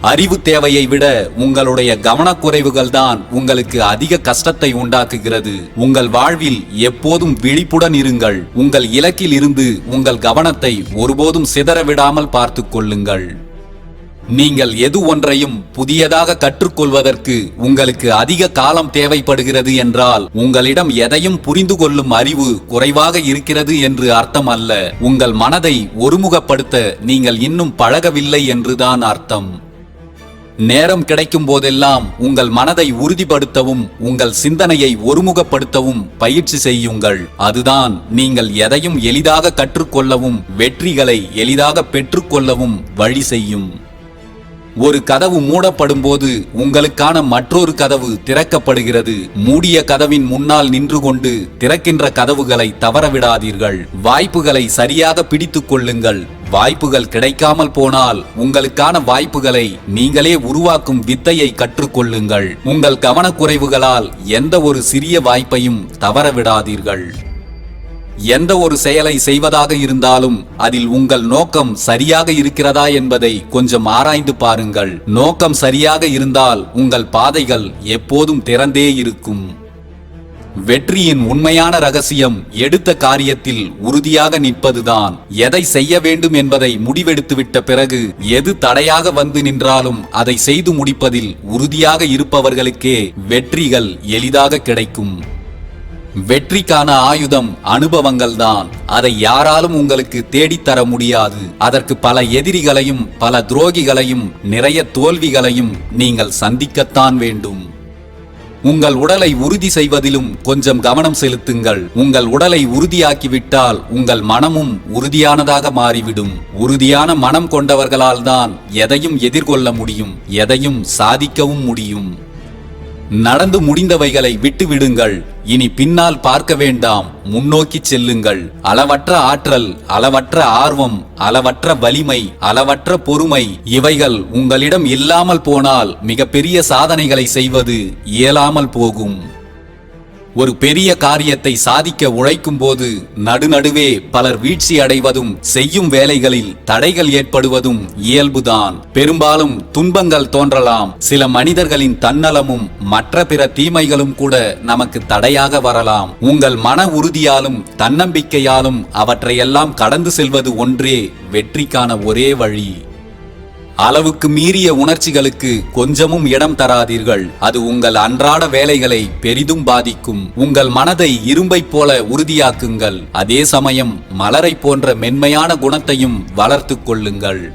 அறிவு தேவையை விட உங்களுடைய கவனக்குறைவுகள் தான் உங்களுக்கு அதிக கஷ்டத்தை உண்டாக்குகிறது. உங்கள் வாழ்வில் எப்போதும் விழிப்புடன் இருங்கள். உங்கள் இலக்கில் இருந்து உங்கள் கவனத்தை ஒருபோதும் சிதற விடாமல் பார்த்து கொள்ளுங்கள். நீங்கள் எது ஒன்றையும் புதியதாக கற்றுக்கொள்வதற்கு உங்களுக்கு அதிக காலம் தேவைப்படுகிறது என்றால் உங்களிடம் எதையும் புரிந்து கொள்ளும் அறிவு குறைவாக இருக்கிறது என்று அர்த்தம் அல்ல. உங்கள் மனதை ஒருமுகப்படுத்த நீங்கள் இன்னும் பழகவில்லை என்றுதான் அர்த்தம். நேரம் கிடைக்கும் போதெல்லாம் உங்கள் மனதை உறுதிப்படுத்தவும் உங்கள் சிந்தனையை ஒருமுகப்படுத்தவும் பயிற்சி செய்யுங்கள். அதுதான் நீங்கள் எதையும் எளிதாக கற்றுக்கொள்ளவும் வெற்றிகளை எளிதாக பெற்றுக்கொள்ளவும் வழி செய்யும். ஒரு கதவு மூடப்படும் போது உங்களுக்கான மற்றொரு கதவு திறக்கப்படுகிறது. மூடிய கதவின் முன்னால் நின்று கொண்டு திறக்கின்ற கதவுகளை தவறவிடாதீர்கள். வாய்ப்புகளை சரியாக பிடித்துக் கொள்ளுங்கள். வாய்ப்புகள் கிடைக்காமல் போனால் உங்களுக்கான வாய்ப்புகளை நீங்களே உருவாக்கும் வித்தையை கற்றுக்கொள்ளுங்கள். உங்கள் கவனக்குறைவுகளால் எந்த ஒரு சிறிய வாய்ப்பையும் தவறவிடாதீர்கள். எந்த ஒரு செயலை செய்வதாக இருந்தாலும் அதில் உங்கள் நோக்கம் சரியாக இருக்கிறதா என்பதை கொஞ்சம் ஆராய்ந்து பாருங்கள். நோக்கம் சரியாக இருந்தால் உங்கள் பாதைகள் எப்போதும் திறந்தே இருக்கும். வெற்றியின் உண்மையான ரகசியம் எடுத்த காரியத்தில் உறுதியாக நிற்பதுதான். எதை செய்ய வேண்டும் என்பதை முடிவெடுத்துவிட்ட பிறகு எது தடையாக வந்து நின்றாலும் அதை செய்து முடிப்பதில் உறுதியாக இருப்பவர்களுக்கே வெற்றிகள் எளிதாக கிடைக்கும். வெற்றிக்கான ஆயுதம் அனுபவங்கள்தான். அதை யாராலும் உங்களுக்கு தேடித்தர முடியாது. அதற்கு பல எதிரிகளையும் பல துரோகிகளையும் நிறைய தோல்விகளையும் நீங்கள் சந்திக்கத்தான் வேண்டும். உங்கள் உடலை உறுதி செய்வதிலும் கொஞ்சம் கவனம் செலுத்துங்கள். உங்கள் உடலை உறுதியாக்கிவிட்டால் உங்கள் மனமும் உறுதியானதாக மாறிவிடும். உறுதியான மனம் கொண்டவர்களால் தான் எதையும் எதிர்கொள்ள முடியும், எதையும் சாதிக்கவும் முடியும். நடந்து முடிந்தவைகளை விட்டுவிடுங்கள். இனி பின்னால் பார்க்க வேண்டாம், முன்னோக்கி செல்லுங்கள். அளவற்ற ஆற்றல், அளவற்ற ஆர்வம், அளவற்ற வலிமை, அளவற்ற பொறுமை இவைகள் உங்களிடம் இல்லாமல் போனால் மிகப்பெரிய சாதனைகளை செய்வது இயலாமல் போகும். ஒரு பெரிய காரியத்தை சாதிக்க உழைக்கும் போது நடுநடுவே பலர் வீழ்ச்சி அடைவதும் செய்யும் வேலைகளில் தடைகள் ஏற்படுவதும் இயல்புதான். பெரும்பாலும் துன்பங்கள் தோன்றலாம். சில மனிதர்களின் தன்னலமும் மற்ற பிற தீமைகளும் கூட நமக்கு தடையாக வரலாம். உங்கள் மன உறுதியாலும் தன்னம்பிக்கையாலும் அவற்றையெல்லாம் கடந்து செல்வது ஒன்றே வெற்றிக்கான ஒரே வழி. அளவுக்கு மீறிய உணர்ச்சிகளுக்கு கொஞ்சமும் இடம் தராதீர்கள். அது உங்கள் அன்றாட வேலைகளை பெரிதும் பாதிக்கும். உங்கள் மனதை இரும்பை போல உறுதியாக்குங்கள். அதே சமயம் மலரை போன்ற மென்மையான குணத்தையும் வளர்த்து கொள்ளுங்கள்.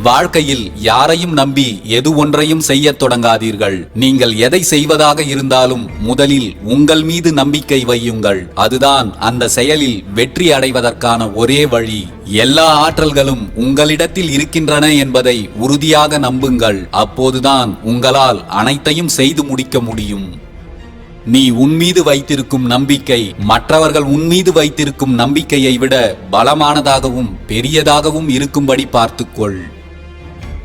வாழ்க்கையில் யாரையும் நம்பி எது ஒன்றையும் செய்ய தொடங்காதீர்கள். நீங்கள் எதை செய்வதாக இருந்தாலும் முதலில் உங்கள் மீது நம்பிக்கை வையுங்கள். அதுதான் அந்த செயலில் வெற்றி அடைவதற்கான ஒரே வழி. எல்லா ஆற்றல்களும் உங்களிடத்தில் இருக்கின்றன என்பதை உறுதியாக நம்புங்கள். அப்போதுதான் உங்களால் அனைத்தையும் செய்து முடிக்க முடியும். நீ உன்மீது வைத்திருக்கும் நம்பிக்கை மற்றவர்கள் உன்மீது வைத்திருக்கும் நம்பிக்கையை விட பலமானதாகவும் பெரியதாகவும் இருக்கும்படி பார்த்துக்கொள்.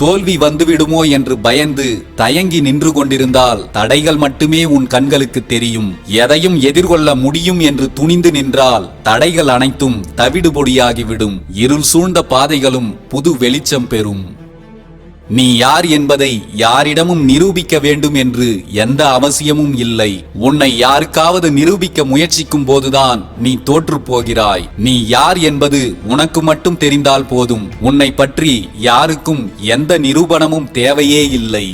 தோல்வி வந்துவிடுமோ என்று பயந்து தயங்கி நின்று கொண்டிருந்தால் தடைகள் மட்டுமே உன் கண்களுக்கு தெரியும். எதையும் எதிர்கொள்ள முடியும் என்று துணிந்து நின்றால் தடைகள் அனைத்தும் தவிடுபொடியாகிவிடும். இருள் சூழ்ந்த பாதைகளும் புது வெளிச்சம் பெறும். நீ யார் என்பதை யாரிடமும் நிரூபிக்க வேண்டும் என்று எந்த அவசியமும் இல்லை. உன்னை யாருக்காவது நிரூபிக்க முயற்சிக்கும் போதுதான் நீ தோற்று போகிறாய். நீ யார் என்பது உனக்கு மட்டும் தெரிந்தால் போதும். உன்னை பற்றி யாருக்கும் எந்த நிரூபணமும் தேவையே இல்லை.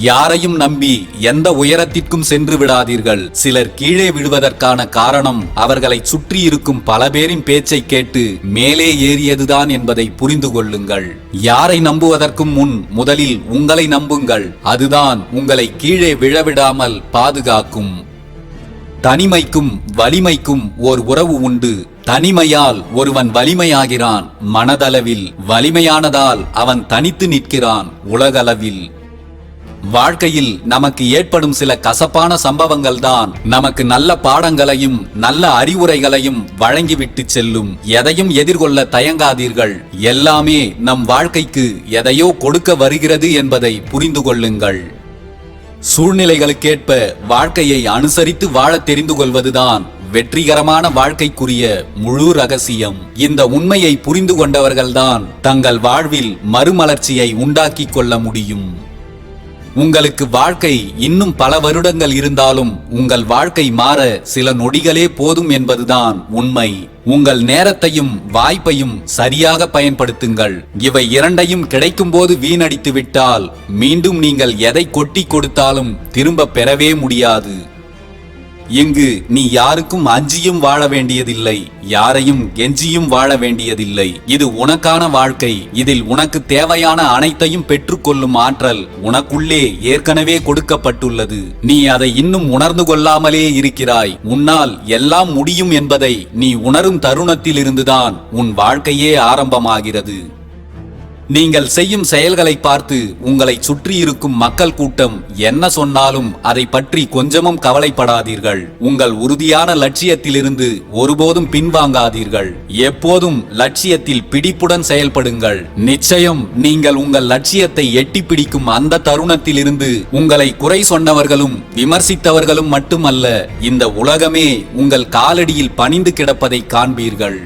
யாரையும் நம்பி எந்த உயரத்திற்கும் சென்று விடாதீர்கள். சிலர் கீழே விழுவதற்கான காரணம் அவர்களை சுற்றி இருக்கும் பல பேரின் பேச்சை கேட்டு மேலே ஏறியதுதான் என்பதை புரிந்து கொள்ளுங்கள். யாரை நம்புவதற்கும் முன் முதலில் உங்களை நம்புங்கள். அதுதான் உங்களை கீழே விழவிடாமல் பாதுகாக்கும். தனிமைக்கும் வலிமைக்கும் ஓர் உறவு உண்டு. தனிமையால் ஒருவன் வலிமையாகிறான் மனதளவில். வலிமையானதால் அவன் தனித்து நிற்கிறான் உலகளவில். வாழ்க்கையில் நமக்கு ஏற்படும் சில கசப்பான சம்பவங்கள் தான் நமக்கு நல்ல பாடங்களையும் நல்ல அறிவுரைகளையும் வழங்கிவிட்டு செல்லும். எதையும் எதிர்கொள்ள தயங்காதீர்கள். எல்லாமே நம் வாழ்க்கைக்கு எதையோ கொடுக்க வருகிறது என்பதை புரிந்து கொள்ளுங்கள். சூழ்நிலைகளுக்கேற்ப வாழ்க்கையை அனுசரித்து வாழ தெரிந்து கொள்வதுதான் வெற்றிகரமான வாழ்க்கைக்குரிய முழு ரகசியம். இந்த உண்மையை புரிந்து கொண்டவர்கள்தான் தங்கள் வாழ்வில் மறுமலர்ச்சியை உண்டாக்கி கொள்ள முடியும். உங்களுக்கு வாழ்க்கை இன்னும் பல வருடங்கள் இருந்தாலும் உங்கள் வாழ்க்கை மாற சில நொடிகளே போதும் என்பதுதான் உண்மை. உங்கள் நேரத்தையும் வாய்ப்பையும் சரியாக பயன்படுத்துங்கள். இவை இரண்டையும் கிடைக்கும் போது வீணடித்து விட்டால் மீண்டும் நீங்கள் எதை கொட்டி கொடுத்தாலும் திரும்ப பெறவே முடியாது. இங்கு நீ யாருக்கும் அஞ்சியும் வாழ வேண்டியதில்லை, யாரையும் கெஞ்சியும் வாழ வேண்டியதில்லை. இது உனக்கான வாழ்க்கை. இதில் உனக்கு தேவையான அனைத்தையும் பெற்றுக்கொள்ளும் ஆற்றல் உனக்குள்ளே ஏற்கனவே கொடுக்கப்பட்டுள்ளது. நீ அதை இன்னும் உணர்ந்து கொள்ளாமலே இருக்கிறாய். உன்னால் எல்லாம் முடியும் என்பதை நீ உணரும் தருணத்தில் இருந்துதான் உன் வாழ்க்கையே ஆரம்பமாகிறது. நீங்கள் செய்யும் செயல்களை பார்த்து உங்களை சுற்றி இருக்கும் மக்கள் கூட்டம் என்ன சொன்னாலும் அதை பற்றி கொஞ்சமும் கவலைப்படாதீர்கள். உங்கள் உறுதியான லட்சியத்திலிருந்து ஒருபோதும் பின்வாங்காதீர்கள். எப்போதும் லட்சியத்தில் பிடிப்புடன் செயல்படுங்கள். நிச்சயம் நீங்கள் உங்கள் லட்சியத்தை எட்டி பிடிக்கும் அந்த தருணத்திலிருந்து உங்களை குறை சொன்னவர்களும் விமர்சித்தவர்களும் மட்டுமல்ல, இந்த உலகமே உங்கள் காலடியில் பணிந்து கிடப்பதை காண்பீர்கள்.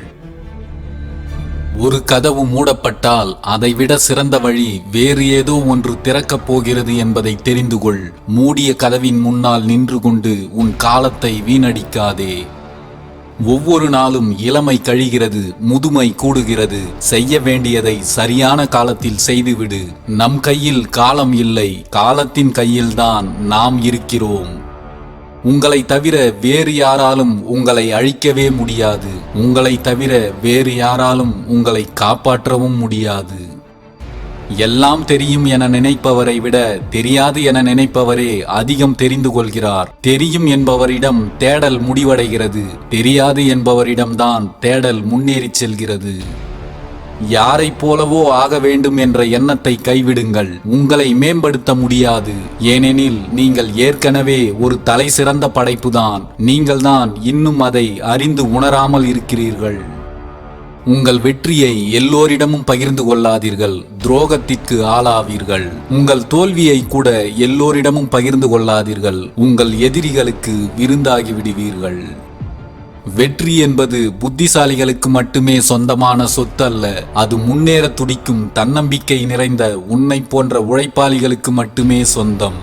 ஒரு கதவு மூடப்பட்டால் அதைவிட சிறந்த வழி வேறு ஏதோ ஒன்று திறக்கப் போகிறது என்பதை தெரிந்து கொள். மூடிய கதவின் முன்னால் நின்று கொண்டு உன் காலத்தை வீணடிக்காதே. ஒவ்வொரு நாளும் இளமை கழிகிறது, முதுமை கூடுகிறது. செய்ய வேண்டியதை சரியான காலத்தில் செய்துவிடு. நம் கையில் காலம் இல்லை, காலத்தின் கையில்தான் நாம் இருக்கிறோம். உங்களை தவிர வேறு யாராலும் உங்களை அழிக்கவே முடியாது. உங்களை தவிர வேறு யாராலும் உங்களை காப்பாற்றவும் முடியாது. எல்லாம் தெரியும் என நினைப்பவரை விட தெரியாது என நினைப்பவரே அதிகம் தெரிந்து கொள்கிறார். தெரியும் என்பவரிடம் தேடல் முடிவடைகிறது. தெரியாது என்பவரிடம்தான் தேடல் முன்னேறிச் செல்கிறது. யாரை போலவோ ஆக வேண்டும் என்ற எண்ணத்தை கைவிடுங்கள். உங்களை மேம்படுத்த முடியாது. ஏனெனில் நீங்கள் ஏற்கனவே ஒரு தலை சிறந்த படைப்புதான். நீங்கள்தான் இன்னும் அதை அறிந்து உணராமல் இருக்கிறீர்கள். உங்கள் வெற்றியை எல்லோரிடமும் பகிர்ந்து கொள்ளாதீர்கள். துரோகத்திற்கு ஆளாவீர்கள். உங்கள் தோல்வியை கூட எல்லோரிடமும் பகிர்ந்து கொள்ளாதீர்கள். உங்கள் எதிரிகளுக்கு விருந்தாகி விடுவீர்கள். வெற்றி என்பது புத்திசாலிகளுக்கு மட்டுமே சொந்தமான சொத்து அல்ல. அது முன்னேற துடிக்கும் தன்னம்பிக்கை நிறைந்த உன்னை போன்ற உழைப்பாளிகளுக்கு மட்டுமே சொந்தம்.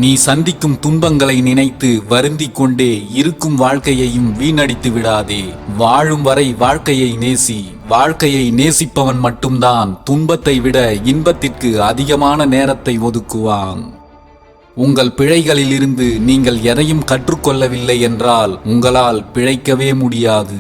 நீ சந்திக்கும் துன்பங்களை நினைத்து வருந்திக் கொண்டே இருக்கும் வாழ்க்கையையும் வீணடித்து விடாதே. வாழும் வரை வாழ்க்கையை நேசி. வாழ்க்கையை நேசிப்பவன் மட்டும்தான் துன்பத்தை விட இன்பத்திற்கு அதிகமான நேரத்தை ஒதுக்குவான். உங்கள் பிழைகளிலிருந்து நீங்கள் எதையும் கற்றுக்கொள்ளவில்லை என்றால் உங்களால் பிழைக்கவே முடியாது.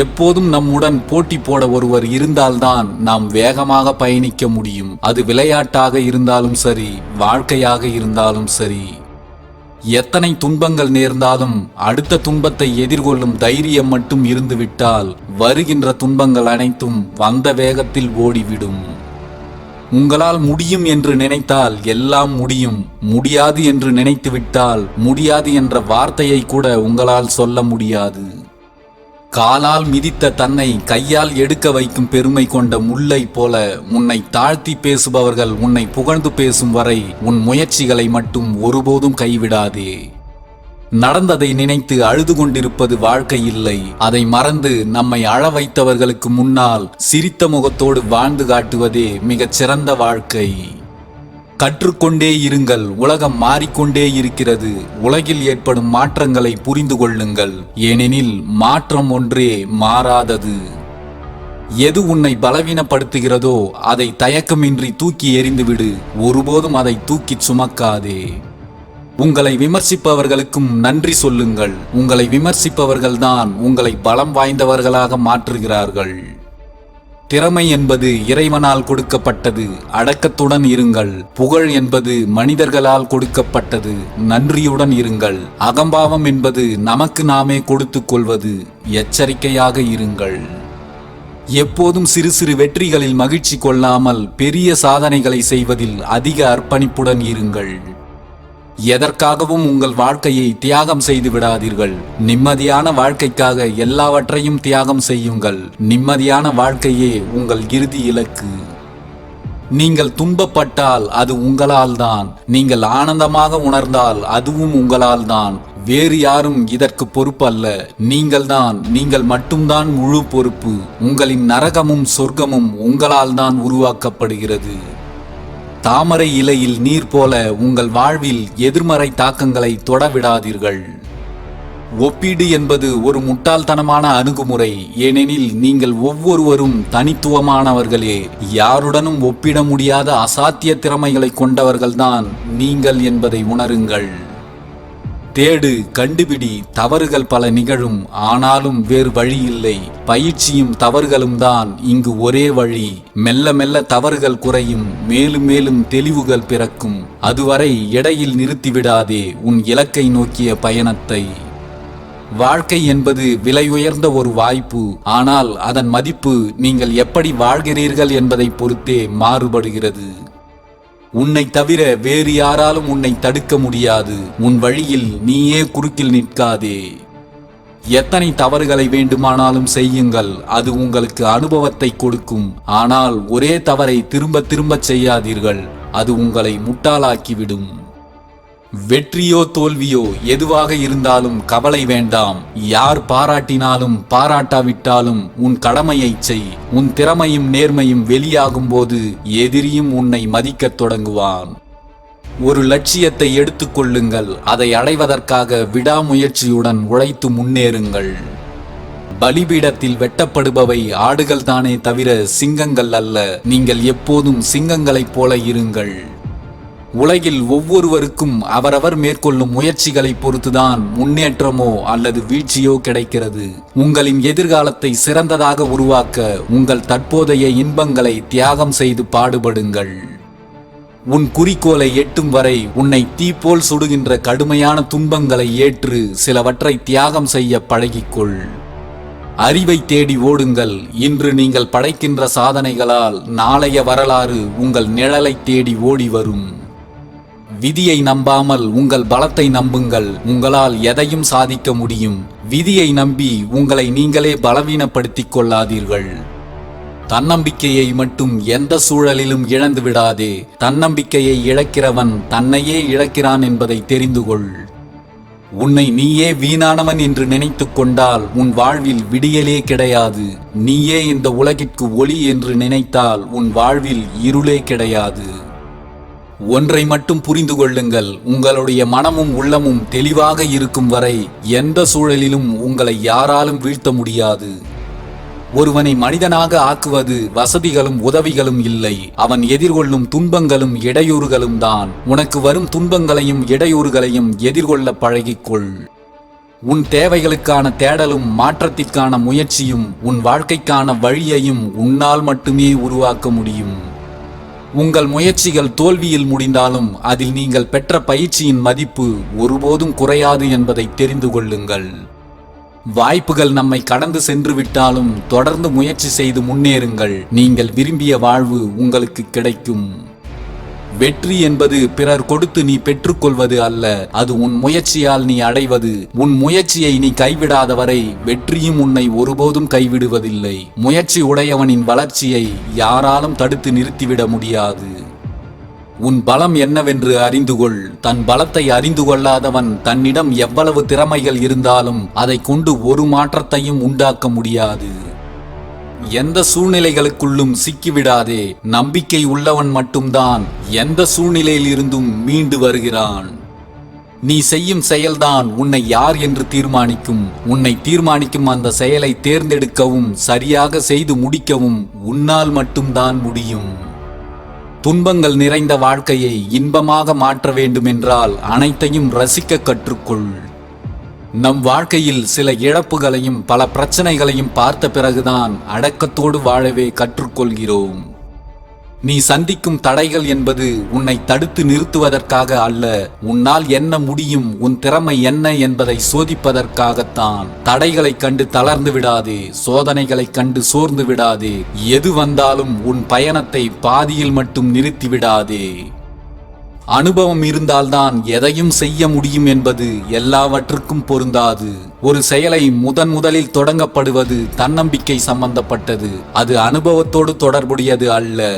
எப்போதும் நம்முடன் போட்டி போட ஒருவர் இருந்தால்தான் நாம் வேகமாக பயணிக்க முடியும். அது விளையாட்டாக இருந்தாலும் சரி, வாழ்க்கையாக இருந்தாலும் சரி. எத்தனை துன்பங்கள் நேர்ந்தாலும் அடுத்த துன்பத்தை எதிர்கொள்ளும் தைரியம் மட்டும் இருந்துவிட்டால் வருகின்ற துன்பங்கள் அனைத்தும் வந்த வேகத்தில் ஓடிவிடும். உங்களால் முடியும் என்று நினைத்தால் எல்லாம் முடியும். முடியாது என்று நினைத்துவிட்டால் முடியாது என்ற வார்த்தையை கூட உங்களால் சொல்ல முடியாது. காலால் மிதித்த தன்னை கையால் எடுக்க வைக்கும் பெருமை கொண்ட முல்லை போல உன்னை தாழ்த்தி பேசுபவர்கள் உன்னை புகழ்ந்து பேசும் வரை உன் முயற்சிகளை மட்டும் ஒருபோதும் கைவிடாதே. நடந்ததை நினைத்து அழுது கொண்டிருப்பது வாழ்க்கை இல்லை. அதை மறந்து நம்மை அழ வைத்தவர்களுக்கு முன்னால் சிரித்த முகத்தோடு வாழ்ந்து காட்டுவதே மிகச் சிறந்த வாழ்க்கை. கற்றுக்கொண்டே இருங்கள். உலகம் மாறிக்கொண்டே இருக்கிறது. உலகில் ஏற்படும் மாற்றங்களை புரிந்து கொள்ளுங்கள். ஏனெனில் மாற்றம் ஒன்றே மாறாதது. எது உன்னை பலவீனப்படுத்துகிறதோ அதை தயக்கமின்றி தூக்கி எறிந்துவிடு. ஒருபோதும் அதை தூக்கி சுமக்காதே. உங்களை விமர்சிப்பவர்களுக்கும் நன்றி சொல்லுங்கள். உங்களை விமர்சிப்பவர்கள்தான் உங்களை பலம் வாய்ந்தவர்களாக மாற்றுகிறார்கள். திறமை என்பது இறைவனால் கொடுக்கப்பட்டது. அடக்கத்துடன் இருங்கள். புகழ் என்பது மனிதர்களால் கொடுக்கப்பட்டது. நன்றியுடன் இருங்கள். அகம்பாவம் என்பது நமக்கு நாமே கொடுத்துக் கொள்வது. எச்சரிக்கையாக இருங்கள். எப்போதும் சிறு சிறு வெற்றிகளில் மகிழ்ச்சி கொள்ளாமல் பெரிய சாதனைகளை செய்வதில் அதிக அர்ப்பணிப்புடன் இருங்கள். எதற்காகவும் உங்கள் வாழ்க்கையை தியாகம் செய்து விடாதீர்கள். நிம்மதியான வாழ்க்கைக்காக எல்லாவற்றையும் தியாகம் செய்யுங்கள். நிம்மதியான வாழ்க்கையே உங்கள் இறுதி இலக்கு. நீங்கள் துன்பப்பட்டால் அது உங்களால் தான். நீங்கள் ஆனந்தமாக உணர்ந்தால் அதுவும் உங்களால் தான். வேறு யாரும் இதற்கு பொறுப்பல்ல. நீங்கள் மட்டும்தான் முழு பொறுப்பு. உங்களின் நரகமும் சொர்க்கமும் உங்களால் தான் உருவாக்கப்படுகிறது. தாமரை இலையில் நீர் போல உங்கள் வாழ்வில் எதிர்மறை தாக்கங்களை தொடவிடாதீர்கள். ஒப்பீடு என்பது ஒரு முட்டாள்தனமான அணுகுமுறை. ஏனெனில் நீங்கள் ஒவ்வொருவரும் தனித்துவமானவர்களே. யாருடனும் ஒப்பிட முடியாத அசாத்திய திறமைகளை கொண்டவர்கள்தான் நீங்கள் என்பதை உணருங்கள். தேடு, கண்டுபிடி. தவறுகள் பல நிகழும். ஆனாலும் வேறு வழி இல்லை. பயிற்சியும் தவறுகளும் தான் இங்கு ஒரே வழி. மெல்ல மெல்ல தவறுகள் குறையும். மேலும் மேலும் தெளிவுகள் பிறக்கும். அதுவரை இடையில் நிறுத்திவிடாதே உன் இலக்கை நோக்கிய பயணத்தை. வாழ்க்கை என்பது விலை உயர்ந்த ஒரு வாய்ப்பு. ஆனால் அதன் மதிப்பு நீங்கள் எப்படி வாழ்கிறீர்கள் என்பதை பொறுத்தே மாறுபடுகிறது. உன்னை தவிர வேறு யாராலும் உன்னை தடுக்க முடியாது. உன் வழியில் நீயே குறுக்கில் நிற்காதே. எத்தனை தவறுகளை வேண்டுமானாலும் செய்யுங்கள். அது உங்களுக்கு அனுபவத்தை கொடுக்கும். ஆனால் ஒரே தவறை திரும்ப திரும்ப செய்யாதீர்கள். அது உங்களை முட்டாளாக்கிவிடும். வெற்றியோ தோல்வியோ எதுவாக இருந்தாலும் கவலை வேண்டாம். யார் பாராட்டினாலும் பாராட்டாவிட்டாலும் உன் கடமையை செய். உன் திறமையும் நேர்மையும் வெளியாகும் போது எதிரியும் உன்னை மதிக்கத் தொடங்குவான். ஒரு லட்சியத்தை எடுத்துக்கொள்ளுங்கள். அதை அடைவதற்காக விடாமுயற்சியுடன் உழைத்து முன்னேறுங்கள். பலிபீடத்தில் வெட்டப்படுபவை ஆடுகள் தானே தவிர சிங்கங்கள் அல்ல. நீங்கள் எப்போதும் சிங்கங்களைப் போல இருங்கள். உலகில் ஒவ்வொருவருக்கும் அவரவர் மேற்கொள்ளும் முயற்சிகளை பொறுத்துதான் முன்னேற்றமோ அல்லது வீழ்ச்சியோ கிடைக்கிறது. உங்களின் எதிர்காலத்தை சிறந்ததாக உருவாக்க உங்கள் தற்போதைய இன்பங்களை தியாகம் செய்து பாடுபடுங்கள். உன் குறிக்கோளை எட்டும் வரை உன்னை தீப்போல் சுடுகின்ற கடுமையான துன்பங்களை ஏற்று சிலவற்றை தியாகம் செய்ய பழகிக்கொள். அறிவை தேடி ஓடுங்கள். இன்று நீங்கள் படைக்கின்ற சாதனைகளால் நாளைய வரலாறு உங்கள் நிழலை தேடி ஓடி வரும். விதியை நம்பாமல் உங்கள் பலத்தை நம்புங்கள். உங்களால் எதையும் சாதிக்க முடியும். விதியை நம்பி உங்களை நீங்களே பலவீனப்படுத்திக் கொள்ளாதீர்கள். தன்னம்பிக்கையை மட்டும் எந்த சூழலிலும் இழந்து விடாதே. தன்னம்பிக்கையை இழக்கிறவன் தன்னையே இழக்கிறான் என்பதை தெரிந்து கொள். உன்னை நீயே வீணானவன் என்று நினைத்து கொண்டால் உன் வாழ்வில் விடியலே கிடையாது. நீயே இந்த உலகிற்கு ஒளி என்று நினைத்தால் உன் வாழ்வில் இருளே கிடையாது. ஒன்றை மட்டும் புரிந்து கொள்ளுங்கள். உங்களுடைய மனமும் உள்ளமும் தெளிவாக இருக்கும் வரை எந்த சூழலிலும் உங்களை யாராலும் வீழ்த்த முடியாது. ஒருவனை மனிதனாக ஆக்குவது வசதிகளும் உதவிகளும் இல்லை, அவன் எதிர்கொள்ளும் துன்பங்களும் இடையூறுகளும் தான். உனக்கு வரும் துன்பங்களையும் இடையூறுகளையும் எதிர்கொள்ள பழகிக்கொள். உன் தேவைகளுக்கான தேடலும் மாற்றத்திற்கான முயற்சியும் உன் வாழ்க்கைக்கான வழியையும் உன்னால் மட்டுமே உருவாக்க முடியும். உங்கள் முயற்சிகள் தோல்வியில் முடிந்தாலும் அதில் நீங்கள் பெற்ற பயிற்சியின் மதிப்பு ஒருபோதும் குறையாது என்பதை தெரிந்து கொள்ளுங்கள். வாய்ப்புகள் நம்மை கடந்து சென்று விட்டாலும் தொடர்ந்து முயற்சி செய்து முன்னேறுங்கள். நீங்கள் விரும்பிய வாழ்வு உங்களுக்கு கிடைக்கும். வெற்றி என்பது பிறர் கொடுத்து நீ பெற்றுக்கொள்வது அல்ல, அது உன் முயற்சியால் நீ அடைவது. உன் முயற்சியை நீ கைவிடாத வரை வெற்றியும் உன்னை ஒருபோதும் கைவிடுவதில்லை. முயற்சி உடையவனின் வளர்ச்சியை யாராலும் தடுத்து நிறுத்திவிட முடியாது. உன் பலம் என்னவென்று அறிந்து கொள். தன் பலத்தை அறிந்து கொள்ளாதவன் தன்னிடம் எவ்வளவு திறமைகள் இருந்தாலும் அதை கொண்டு ஒரு மாற்றத்தையும் உண்டாக்க முடியாது. எந்த சூழ்நிலைகளுக்குள்ளும் சிக்கிவிடாதே. நம்பிக்கை உள்ளவன் மட்டும்தான் எந்த சூழ்நிலையில் இருந்தும் மீண்டு வருகிறான். நீ செய்யும் செயல்தான் உன்னை யார் என்று தீர்மானிக்கும். உன்னை தீர்மானிக்கும் அந்த செயலை தேர்ந்தெடுக்கவும் சரியாக செய்து முடிக்கவும் உன்னால் மட்டும்தான் முடியும். துன்பங்கள் நிறைந்த வாழ்க்கையை இன்பமாக மாற்ற வேண்டுமென்றால் அனைத்தையும் ரசிக்க கற்றுக்கொள். நம் வாழ்க்கையில் சில இழப்புகளையும் பல பிரச்சனைகளையும் பார்த்த பிறகுதான் அடக்கத்தோடு வாழவே கற்றுக்கொள்கிறோம். நீ சந்திக்கும் தடைகள் என்பது உன்னை தடுத்து நிறுத்துவதற்காக அல்ல, உன்னால் என்ன முடியும், உன் திறமை என்ன என்பதை சோதிப்பதற்காகத்தான். தடைகளை கண்டு தளர்ந்து விடாதே, சோதனைகளை கண்டு சோர்ந்து விடாதே. எது வந்தாலும் உன் பயணத்தை பாதியில் மட்டும் நிறுத்தி விடாதே. அனுபவம் இருந்தால்தான் எதையும் செய்ய முடியும் என்பது எல்லாவற்றுக்கும் பொருந்தாது. ஒரு செயலை முதலில் தொடங்கப்படுவது தன்னம்பிக்கை சம்பந்தப்பட்டது, அது அனுபவத்தோடு தொடர்புடையது அல்ல.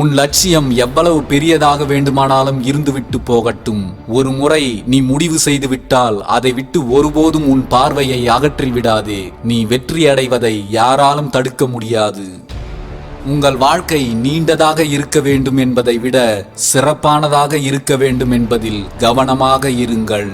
உன் லட்சியம் எவ்வளவு பெரியதாக வேண்டுமானாலும் இருந்துவிட்டு போகட்டும். ஒரு முறை நீ முடிவு செய்து விட்டால் அதை விட்டு ஒருபோதும் உன் பார்வையை அகற்றி விடாதே. நீ வெற்றி அடைவதை யாராலும் தடுக்க முடியாது. உங்கள் வாழ்க்கை நீண்டதாக இருக்க வேண்டும் என்பதை விட சிறப்பானதாக இருக்க வேண்டும் என்பதில் கவனமாக இருங்கள்.